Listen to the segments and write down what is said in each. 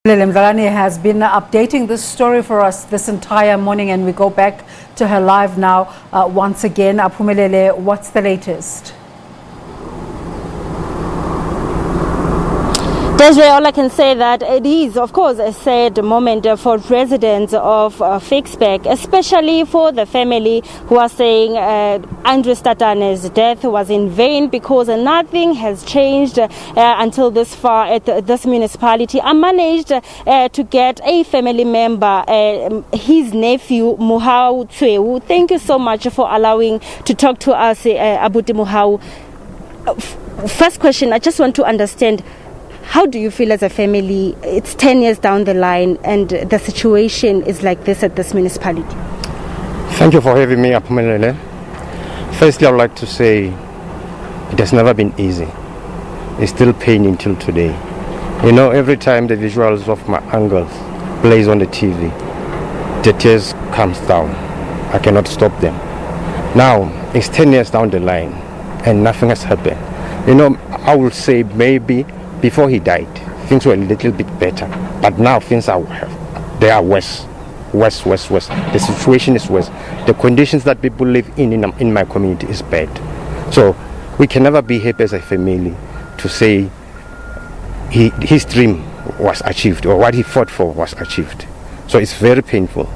Aphumelele Mdlalane has been updating this story for us this entire morning, and we go back to her live now once again. Aphumelele, what's the latest? Desiree, all I can say that it is, of course, a sad moment for residents of Ficksburg, especially for the family who are saying Andries Tatane's death was in vain because nothing has changed until this far at this municipality. I managed to get a family member, his nephew, Mohau Tsoeu. Thank you so much for allowing to talk to us, Abuti Mohau. First question, I just want to understand, how do you feel as a family? It's 10 years down the line and the situation is like this at this municipality. Thank you for having me, Aphumelele. Firstly, I would like to say it has never been easy. It's still paining till today. You know, every time the visuals of my uncles plays on the TV, the tears comes down. I cannot stop them. Now, it's 10 years down the line and nothing has happened. You know, I will say maybe before he died, things were a little bit better, but now things are worse. The situation is worse. The conditions that people live in my community is bad. So we can never be happy as a family to say his dream was achieved or what he fought for was achieved. So it's very painful.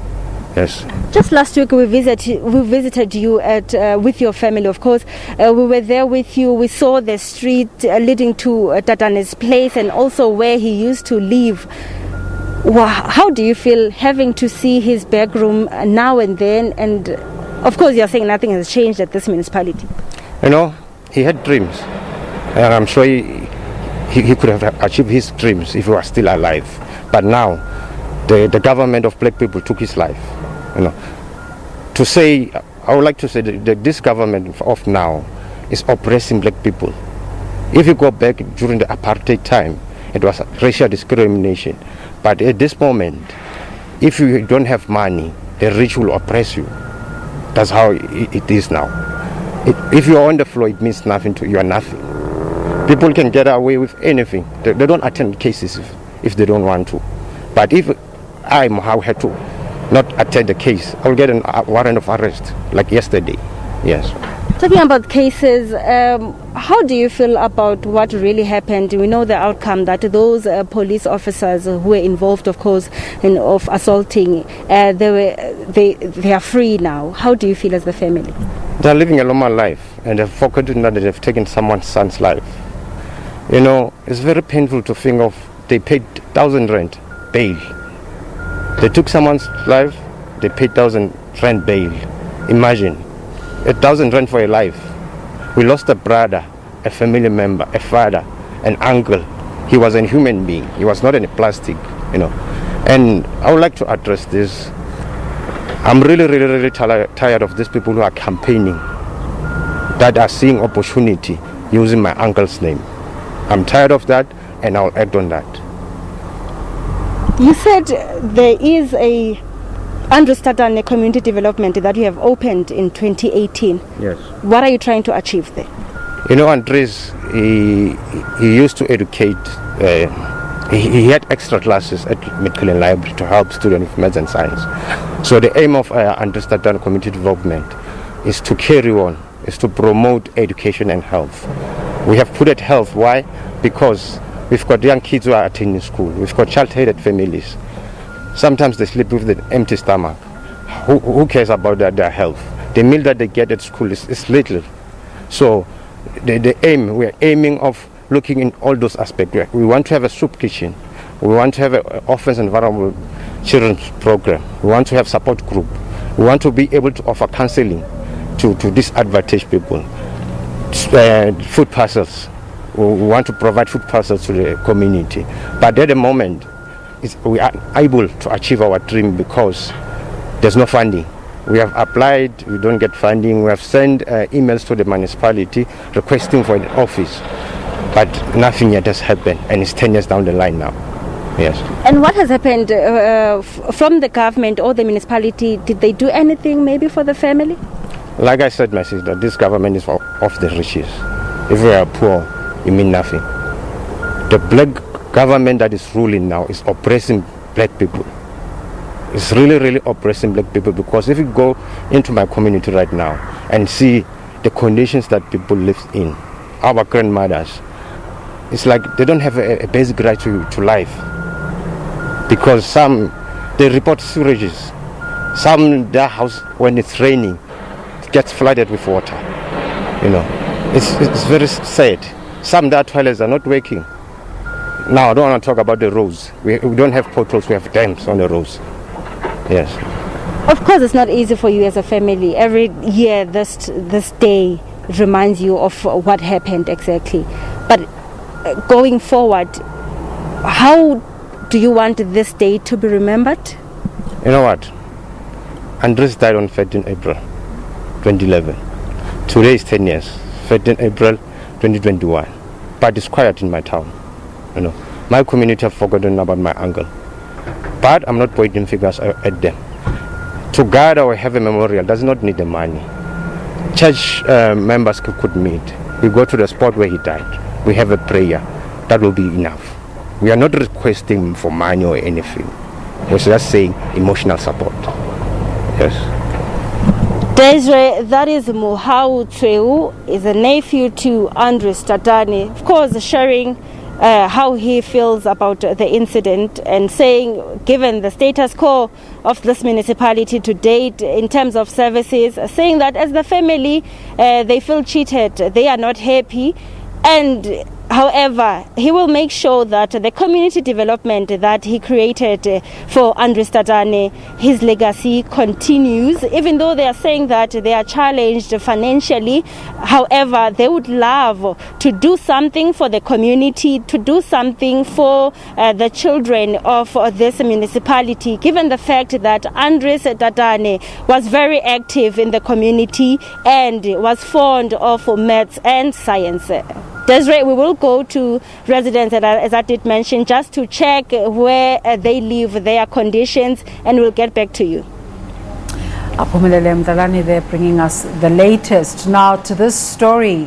Yes. Just last week we visited you at with your family. Of course, we were there with you. We saw the street leading to Tatane's place and also where he used to live. How do you feel having to see his back room now and then? And of course, you're saying nothing has changed at this municipality. You know, he had dreams, and I'm sure he could have achieved his dreams if he was still alive. But now, the government of black people took his life. You know, I would like to say that this government of now is oppressing black people. If you go back during the apartheid time, it was racial discrimination. But at this moment, if you don't have money, the rich will oppress you. That's how it is now. If you're on the floor, it means nothing to you. You're nothing. People can get away with anything. They don't attend cases if they don't want to. But if I, Mohau, had to not attend the case, I'll get a warrant of arrest, like yesterday. Yes. Talking about cases, how do you feel about what really happened? We know the outcome, that those police officers who were involved, of course, of assaulting, they are free now. How do you feel as the family? They're living a normal life, and they've forgotten that they've taken someone's son's life. You know, it's very painful to think of, they paid 1,000 rand bail. They took someone's life, they paid 1,000 rand bail. Imagine, 1,000 rand for a life. We lost a brother, a family member, a father, an uncle. He was a human being. He was not in a plastic, you know. And I would like to address this. I'm really tired of these people who are campaigning, that are seeing opportunity using my uncle's name. I'm tired of that, and I'll act on that. You said there is a Andries Tatane community development that you have opened in 2018. Yes. What are you trying to achieve there? You know, Andries, he used to educate. He had extra classes at Medical Library to help students with maths and science. So the aim of Andries Tatane community development is to carry on, is to promote education and health. We have put it health. Why? Because we've got young kids who are attending school. We've got child-headed families. Sometimes they sleep with an empty stomach. Who cares about their health? The meal that they get at school is little. So we're aiming of looking in all those aspects. We want to have a soup kitchen. We want to have an orphans and vulnerable children's program. We want to have support group. We want to be able to offer counseling to disadvantaged people. Food parcels. We want to provide food parcels to the community. But at the moment, we are able to achieve our dream because there's no funding. We have applied, we don't get funding. We have sent emails to the municipality requesting for an office, but nothing yet has happened, and it's 10 years down the line now. Yes. And what has happened from the government or the municipality? Did they do anything maybe for the family? Like I said, my sister, this government is of the riches. If we are poor, it means nothing. The black government that is ruling now is oppressing black people. It's really, really oppressing black people, because if you go into my community right now and see the conditions that people live in, our grandmothers, it's like they don't have a basic right to life, because some, they report sewages. Some, their house, when it's raining, it gets flooded with water. You know, it's very sad. Some, their toilets are not working. Now, I don't want to talk about the roads. We don't have potholes, we have dams on the roads. Yes. Of course, it's not easy for you as a family. Every year, this day reminds you of what happened exactly. But going forward, how do you want this day to be remembered? You know what? Andries died on 13 April 2011. Today is 10 years, 13 April 2021. But it's quiet in my town. You know, my community have forgotten about my uncle. But I'm not pointing fingers at them. To gather or have a memorial does not need the money. Church members could meet. We go to the spot where he died. We have a prayer. That will be enough. We are not requesting for money or anything. We're just saying emotional support. Yes. Desiree, that is Mohau Tsoeu, is a nephew to Andries Tatane. Of course, sharing how he feels about the incident and saying, given the status quo of this municipality to date in terms of services, saying that as the family, they feel cheated, they are not happy, and however, he will make sure that the community development that he created for Andries Tatane, his legacy continues, even though they are saying that they are challenged financially. However, they would love to do something for the community, to do something for the children of this municipality, given the fact that Andries Tatane was very active in the community and was fond of maths and science. Desiree, we will go to residents, as I did mention, just to check where they live, their conditions, and we'll get back to you. Aphumelele Mdlalane there bringing us the latest. Now to this story.